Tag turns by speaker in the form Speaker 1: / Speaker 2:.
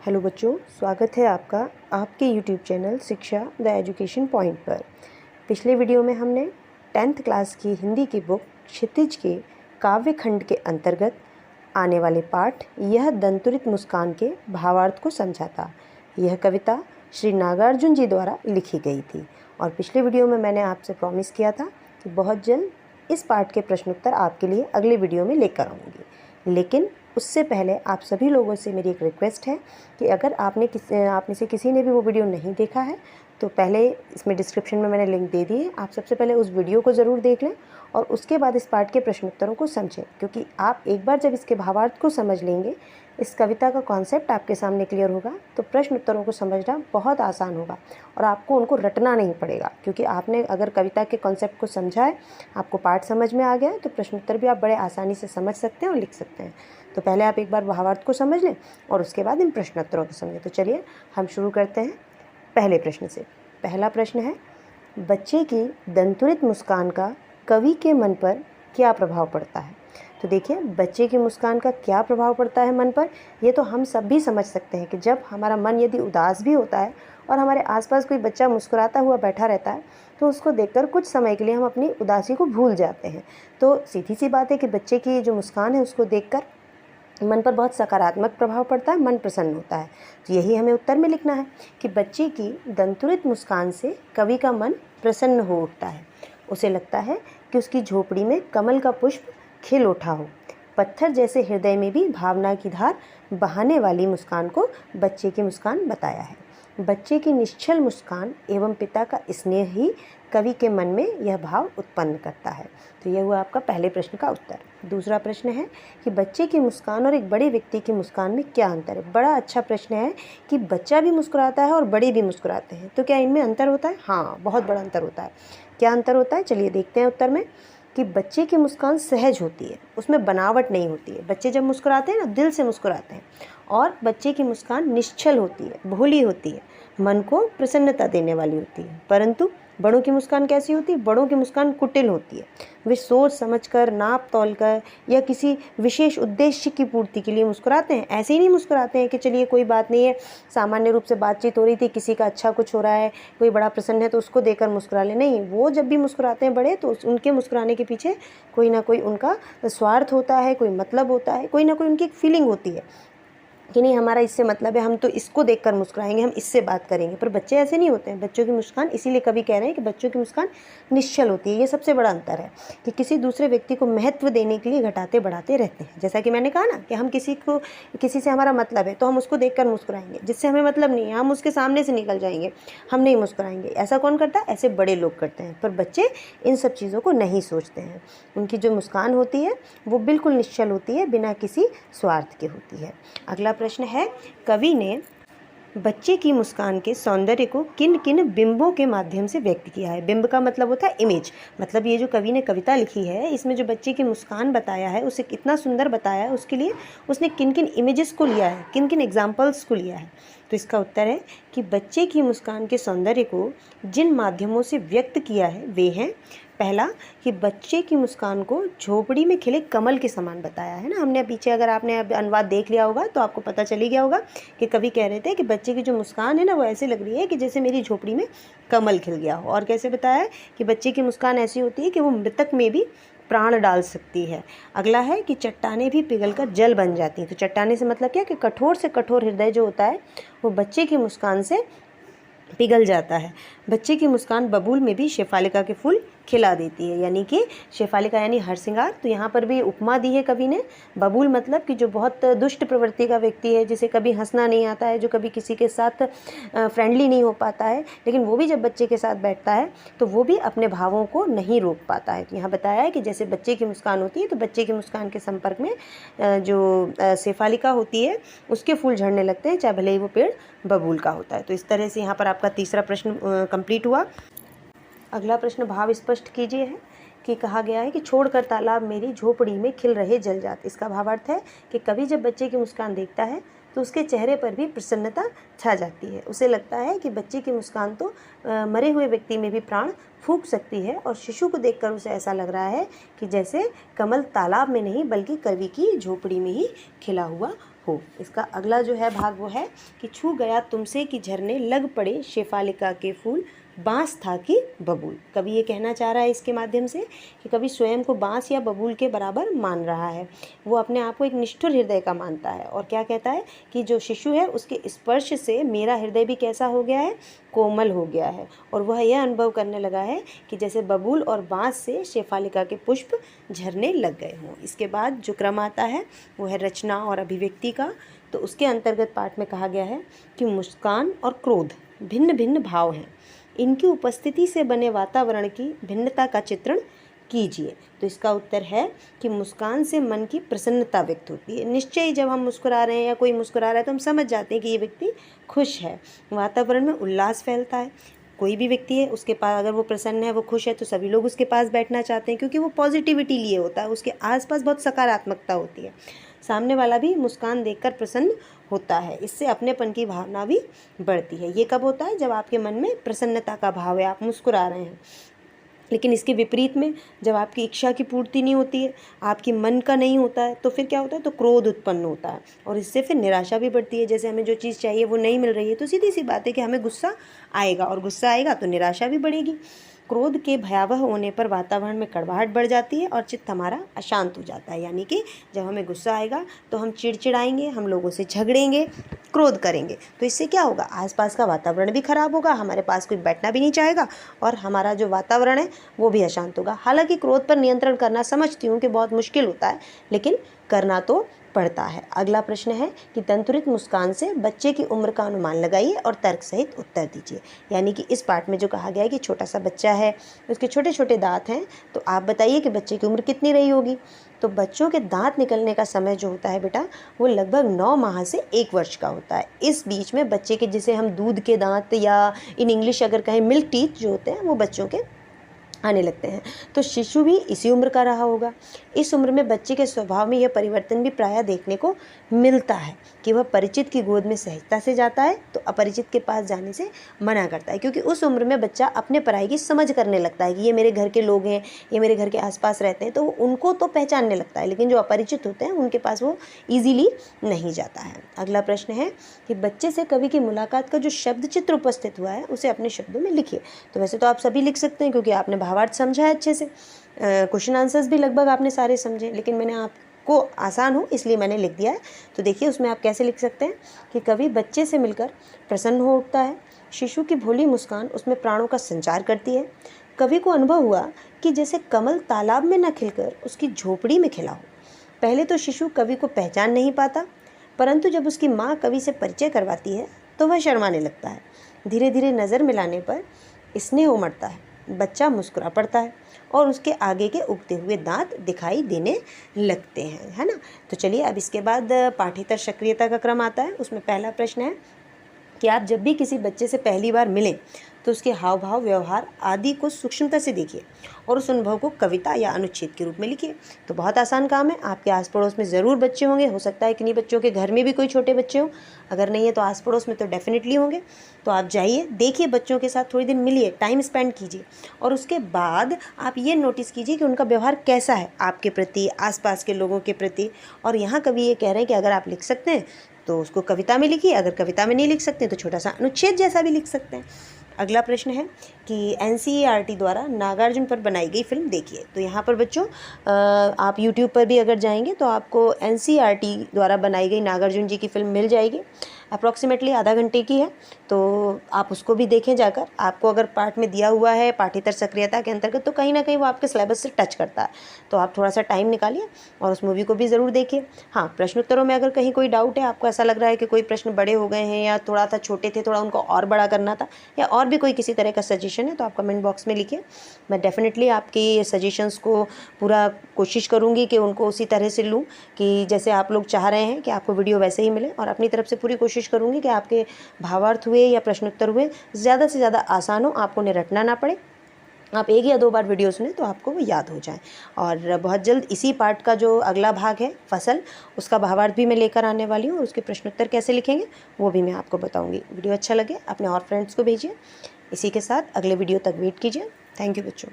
Speaker 1: Hello बच्चों, स्वागत है आपका आपके यूट्यूब चैनल शिक्षा द एजुकेशन पॉइंट पर। पिछले वीडियो में हमने 10th क्लास की हिंदी की बुक क्षितिज के काव्य खंड के अंतर्गत आने वाले पाठ यह दंतुरित मुस्कान के भावार्थ को समझा था। यह कविता श्री नागार्जुन जी द्वारा लिखी गई थी और पिछले वीडियो में मैंने आपसे प्रॉमिस किया था कि बहुत जल्द इस पाठ के प्रश्नोत्तर आपके लिए अगले वीडियो में लेकर आऊँगी। लेकिन उससे पहले आप सभी लोगों से मेरी एक रिक्वेस्ट है कि अगर आप में से किसी ने भी वो वीडियो नहीं देखा है तो पहले इसमें डिस्क्रिप्शन में मैंने लिंक दे दी है। आप सबसे पहले उस वीडियो को ज़रूर देख लें और उसके बाद इस पाठ के प्रश्नोत्तरों को समझें, क्योंकि आप एक बार जब इसके भावार्थ को समझ लेंगे, इस कविता का कॉन्सेप्ट आपके सामने क्लियर होगा, तो प्रश्न उत्तरों को समझना बहुत आसान होगा और आपको उनको रटना नहीं पड़ेगा। क्योंकि आपने अगर कविता के कॉन्सेप्ट को समझा है, आपको पाठ समझ में आ गया है, तो प्रश्न उत्तर भी आप बड़े आसानी से समझ सकते हैं और लिख सकते हैं। तो पहले आप एक बार भावार्थ को समझ लें और उसके बाद इन प्रश्नोत्तरों को समझें। तो चलिए हम शुरू करते हैं पहले प्रश्न से। पहला प्रश्न है, बच्चे की दंतुरित मुस्कान का कवि के मन पर क्या प्रभाव पड़ता है? तो देखिए, बच्चे की मुस्कान का क्या प्रभाव पड़ता है मन पर, ये तो हम सब भी समझ सकते हैं कि जब हमारा मन यदि उदास भी होता है और हमारे आसपास कोई बच्चा मुस्कुराता हुआ बैठा रहता है तो उसको देखकर कुछ समय के लिए हम अपनी उदासी को भूल जाते हैं। तो सीधी सी बात है कि बच्चे की जो मुस्कान है उसको देखकर मन पर बहुत सकारात्मक प्रभाव पड़ता है, मन प्रसन्न होता है। तो यही हमें उत्तर में लिखना है कि बच्चे की दंतुरित मुस्कान से कवि का मन प्रसन्न हो उठता है। उसे लगता है कि उसकी झोपड़ी में कमल का पुष्प खिल उठा हो। पत्थर जैसे हृदय में भी भावना की धार बहाने वाली मुस्कान को बच्चे की मुस्कान बताया है। बच्चे की निश्चल मुस्कान एवं पिता का स्नेह ही कवि के मन में यह भाव उत्पन्न करता है। तो यह हुआ आपका पहले प्रश्न का उत्तर। दूसरा प्रश्न है कि बच्चे की मुस्कान और एक बड़े व्यक्ति की मुस्कान में क्या अंतर है? बड़ा अच्छा प्रश्न है कि बच्चा भी मुस्कुराता है और बड़े भी मुस्कुराते हैं, तो क्या इनमें अंतर होता है? हाँ, बहुत बड़ा अंतर होता है। क्या अंतर होता है? चलिए देखते हैं उत्तर में कि बच्चे की मुस्कान सहज होती है, उसमें बनावट नहीं होती है। बच्चे जब मुस्कुराते हैं ना, दिल से मुस्कुराते हैं। और बच्चे की मुस्कान निश्चल होती है, भोली होती है, मन को प्रसन्नता देने वाली होती है। परंतु बड़ों की मुस्कान कैसी होती है? बड़ों की मुस्कान कुटिल होती है। वे सोच समझकर, नाप तौल कर या किसी विशेष उद्देश्य की पूर्ति के लिए मुस्कुराते हैं। ऐसे ही नहीं मुस्कुराते हैं कि चलिए कोई बात नहीं है, सामान्य रूप से बातचीत हो रही थी, किसी का अच्छा कुछ हो रहा है, कोई बड़ा प्रसन्न है तो उसको देखकर मुस्कुरा ले। नहीं, वो जब भी मुस्कुराते हैं बड़े, तो उनके मुस्कुराने के पीछे कोई ना कोई उनका स्वार्थ होता है, कोई मतलब होता है, कोई ना कोई उनकी एक फीलिंग होती है कि नहीं, हमारा इससे मतलब है, हम तो इसको देखकर मुस्कुराएंगे, हम इससे बात करेंगे। पर बच्चे ऐसे नहीं होते हैं। बच्चों की मुस्कान, इसीलिए कवि कह रहे हैं कि बच्चों की मुस्कान निश्चल होती है। ये सबसे बड़ा अंतर है कि किसी दूसरे व्यक्ति को महत्व देने के लिए घटाते बढ़ाते रहते हैं। जैसा कि मैंने कहा ना कि हम किसी से हमारा मतलब है तो हम उसको देखकर मुस्कुराएंगे, जिससे हमें मतलब नहीं है हम उसके सामने से निकल जाएंगे, हम नहीं मुस्कुराएंगे। ऐसा कौन करता है? ऐसे बड़े लोग करते हैं। पर बच्चे इन सब चीज़ों को नहीं सोचते हैं। उनकी जो मुस्कान होती है वो बिल्कुल निश्चल होती है, बिना किसी स्वार्थ के होती है। अगला प्रश्न है, कवि ने बच्चे की मुस्कान के सौंदर्य को किन किन बिंबों के माध्यम से व्यक्त किया है? बिंब का मतलब होता है इमेज। मतलब ये जो कवि ने कविता लिखी है, इसमें जो बच्चे की मुस्कान बताया है, उसे कितना सुंदर बताया है, उसके लिए उसने किन किन इमेजेस को लिया है, किन किन एग्जाम्पल्स को लिया है। तो इसका उत्तर है कि बच्चे की मुस्कान के सौंदर्य को जिन माध्यमों से व्यक्त किया है वे हैं, पहला कि बच्चे की मुस्कान को झोपड़ी में खिले कमल के समान बताया है ना। हमने पीछे, अगर आपने अनुवाद देख लिया होगा तो आपको पता चल ही गया होगा कि कवि कह रहे थे कि बच्चे की जो मुस्कान है ना, वो ऐसे लग रही है कि जैसे मेरी झोपड़ी में कमल खिल गया हो। और कैसे बताया है कि बच्चे की मुस्कान ऐसी होती है कि वो मृतक में भी प्राण डाल सकती है। अगला है कि चट्टानें भी पिघलकर जल बन जाती हैं। तो चट्टाने से मतलब क्या कि कठोर से कठोर हृदय जो होता है वो बच्चे की मुस्कान से पिघल जाता है। बच्चे की मुस्कान बबूल में भी शेफालिका के फूल खिला देती है, यानी कि शेफालिका यानी हरसिंगार। तो यहाँ पर भी उपमा दी है कवि ने। बबूल मतलब कि जो बहुत दुष्ट प्रवृत्ति का व्यक्ति है, जिसे कभी हंसना नहीं आता है, जो कभी किसी के साथ फ्रेंडली नहीं हो पाता है, लेकिन वो भी जब बच्चे के साथ बैठता है तो वो भी अपने भावों को नहीं रोक पाता है। तो यहाँ बताया है कि जैसे बच्चे की मुस्कान होती है, तो बच्चे की मुस्कान के संपर्क में जो शेफालिका होती है उसके फूल झड़ने लगते हैं, चाहे भले ही वो पेड़ बबूल का होता है। तो इस तरह से यहाँ पर आपका तीसरा प्रश्न कंप्लीट हुआ। अगला प्रश्न भाव स्पष्ट कीजिए है कि कहा गया है कि छोड़कर तालाब मेरी झोपड़ी में खिल रहे जल जाते। इसका भावार्थ है कि कवि जब बच्चे की मुस्कान देखता है तो उसके चेहरे पर भी प्रसन्नता छा जाती है। उसे लगता है कि बच्चे की मुस्कान तो मरे हुए व्यक्ति में भी प्राण फूंक सकती है, और शिशु को देखकर उसे ऐसा लग रहा है कि जैसे कमल तालाब में नहीं बल्कि कवि की झोपड़ी में ही खिला हुआ हो। इसका अगला जो है भाग वो है कि छू गया तुमसे कि झरने लग पड़े शेफालिका के फूल, बाँस था कि बबूल। कवि ये कहना चाह रहा है इसके माध्यम से कि कवि स्वयं को बाँस या बबूल के बराबर मान रहा है। वो अपने आप को एक निष्ठुर हृदय का मानता है और क्या कहता है कि जो शिशु है उसके स्पर्श से मेरा हृदय भी कैसा हो गया है, कोमल हो गया है। और वह यह अनुभव करने लगा है कि जैसे बबूल और बाँस से शेफालिका के पुष्प झरने लग गए हों। इसके बाद जो क्रम आता है वो है रचना और अभिव्यक्ति का। तो उसके अंतर्गत पाठ में कहा गया है कि मुस्कान और क्रोध भिन्न भिन्न भाव हैं, इनकी उपस्थिति से बने वातावरण की भिन्नता का चित्रण कीजिए। तो इसका उत्तर है कि मुस्कान से मन की प्रसन्नता व्यक्त होती है। निश्चय ही जब हम मुस्कुरा रहे हैं या कोई मुस्कुरा रहा है तो हम समझ जाते हैं कि ये व्यक्ति खुश है। वातावरण में उल्लास फैलता है। कोई भी व्यक्ति है उसके पास अगर वो प्रसन्न है, वो खुश है, तो सभी लोग उसके पास बैठना चाहते हैं क्योंकि वो पॉजिटिविटी लिए होता है, उसके आसपास बहुत सकारात्मकता होती है। सामने वाला भी मुस्कान देखकर प्रसन्न होता है, इससे अपनेपन की भावना भी बढ़ती है। ये कब होता है? जब आपके मन में प्रसन्नता का भाव है, आप मुस्कुरा रहे हैं। लेकिन इसके विपरीत में जब आपकी इच्छा की पूर्ति नहीं होती है, आपकी मन का नहीं होता है, तो फिर क्या होता है? तो क्रोध उत्पन्न होता है और इससे फिर निराशा भी बढ़ती है। जैसे हमें जो चीज़ चाहिए वो नहीं मिल रही है तो सीधी सी बात है कि हमें गुस्सा आएगा और गुस्सा आएगा तो निराशा भी बढ़ेगी। क्रोध के भयावह होने पर वातावरण में कड़वाहट बढ़ जाती है और चित्त हमारा अशांत हो जाता है। यानी कि जब हमें गुस्सा आएगा तो हम चिड़चिड़ाएंगे, हम लोगों से झगड़ेंगे, क्रोध करेंगे। तो इससे क्या होगा? आसपास का वातावरण भी खराब होगा, हमारे पास कोई बैठना भी नहीं चाहेगा और हमारा जो वातावरण है वो भी अशांत होगा। हालांकि क्रोध पर नियंत्रण करना समझती हूँ कि बहुत मुश्किल होता है, लेकिन करना तो पड़ता है। अगला प्रश्न है कि तंतुरित मुस्कान से बच्चे की उम्र का अनुमान लगाइए और तर्क सहित उत्तर दीजिए। यानी कि इस पाठ में जो कहा गया है कि छोटा सा बच्चा है, उसके छोटे छोटे दांत हैं, तो आप बताइए कि बच्चे की उम्र कितनी रही होगी। तो बच्चों के दांत निकलने का समय जो होता है बेटा, वो लगभग 9 माह से 1 वर्ष का होता है। इस बीच में बच्चे के, जिसे हम दूध के दांत या इन इंग्लिश अगर कहें मिल्क टीथ जो होते हैं, वो बच्चों के आने लगते हैं। तो शिशु भी इसी उम्र का रहा होगा। इस उम्र में बच्चे के स्वभाव में यह परिवर्तन भी प्रायः देखने को मिलता है कि वह परिचित की गोद में सहजता से जाता है तो अपरिचित के पास जाने से मना करता है, क्योंकि उस उम्र में बच्चा अपने पराई की समझ करने लगता है कि ये मेरे घर के लोग हैं, ये मेरे घर के आसपास रहते हैं, तो उनको तो पहचानने लगता है। लेकिन जो अपरिचित होते हैं उनके पास वो ईजिली नहीं जाता है। अगला प्रश्न है कि बच्चे से कवि की मुलाकात का जो शब्द चित्र उपस्थित हुआ है उसे अपने शब्दों में लिखिए। तो वैसे तो आप सभी लिख सकते हैं क्योंकि आपने भावार्थ समझा है अच्छे से, क्वेश्चन आंसर्स भी लगभग आपने सारे समझे, लेकिन मैंने आपको आसान हो इसलिए मैंने लिख दिया है। तो देखिए उसमें आप कैसे लिख सकते हैं कि कवि बच्चे से मिलकर प्रसन्न हो उठता है, शिशु की भोली मुस्कान उसमें प्राणों का संचार करती है। कवि को अनुभव हुआ कि जैसे कमल तालाब में न खिलकर उसकी झोपड़ी में खिला हो। पहले तो शिशु कवि को पहचान नहीं पाता, परंतु जब उसकी माँ कवि से परिचय करवाती है तो वह शर्माने लगता है। धीरे धीरे नज़र मिलाने पर स्नेह उमड़ता है, बच्चा मुस्कुरा पड़ता है और उसके आगे के उगते हुए दांत दिखाई देने लगते हैं, है ना। तो चलिए अब इसके बाद पाठ्येतर सक्रियता का क्रम आता है। उसमें पहला प्रश्न है कि आप जब भी किसी बच्चे से पहली बार मिलें तो उसके हाव भाव, व्यवहार आदि को सूक्ष्मता से देखिए और उस अनुभव को कविता या अनुच्छेद के रूप में लिखिए। तो बहुत आसान काम है। आपके आस पड़ोस में ज़रूर बच्चे होंगे, हो सकता है किन्हीं बच्चों के घर में भी कोई छोटे बच्चे हों, अगर नहीं है तो आस पड़ोस में तो डेफिनेटली होंगे। तो आप जाइए, देखिए बच्चों के साथ थोड़ी देर मिलिए, टाइम स्पेंड कीजिए और उसके बाद आप ये नोटिस कीजिए कि उनका व्यवहार कैसा है आपके प्रति, आसपास के लोगों के प्रति। और यहाँ कवि ये कह रहे हैं कि अगर आप लिख सकते हैं तो उसको कविता में लिखिए, अगर कविता में नहीं लिख सकते तो छोटा सा अनुच्छेद जैसा भी लिख सकते हैं। अगला प्रश्न है कि NCERT द्वारा नागार्जुन पर बनाई गई फिल्म देखिए। तो यहाँ पर बच्चों आप YouTube पर भी अगर जाएंगे तो आपको NCERT द्वारा बनाई गई नागार्जुन जी की फिल्म मिल जाएगी। अप्रॉक्सीमेटली आधा घंटे की है, तो आप उसको भी देखें जाकर। आपको अगर पाठ में दिया हुआ है पाठ्येतर सक्रियता के अंतर्गत तो कहीं ना कहीं वो आपके सिलेबस से टच करता है, तो आप थोड़ा सा टाइम निकालिए और उस मूवी को भी ज़रूर देखिए। हाँ, प्रश्नोत्तरों में अगर कहीं कोई डाउट है, आपको ऐसा लग रहा है कि कोई प्रश्न बड़े हो गए हैं या थोड़ा सा छोटे थे, थोड़ा उनको और बड़ा करना था, या और भी कोई किसी तरह का सजेशन है, तो आप कमेंट बॉक्स में लिखिए। मैं डेफिनेटली आपकी सजेशंस को पूरा कोशिश करूँगी कि उनको उसी तरह से लूँ कि जैसे आप लोग चाह रहे हैं कि आपको वीडियो वैसे ही मिले, और अपनी तरफ से पूरी कोशिश करूँगी कि आपके भावार्थ हुए या प्रश्नोत्तर हुए ज़्यादा से ज़्यादा आसान हो, आपको उन्हें रटना ना पड़े। आप 1 या 2 बार वीडियो सुने तो आपको वो याद हो जाए। और बहुत जल्द इसी पार्ट का जो अगला भाग है फसल, उसका भावार्थ भी मैं लेकर आने वाली हूँ और उसके प्रश्नोत्तर कैसे लिखेंगे वो भी मैं आपको बताऊँगी। वीडियो अच्छा लगे अपने और फ्रेंड्स को भेजिए। इसी के साथ अगले वीडियो तक वेट कीजिए। थैंक यू बच्चों।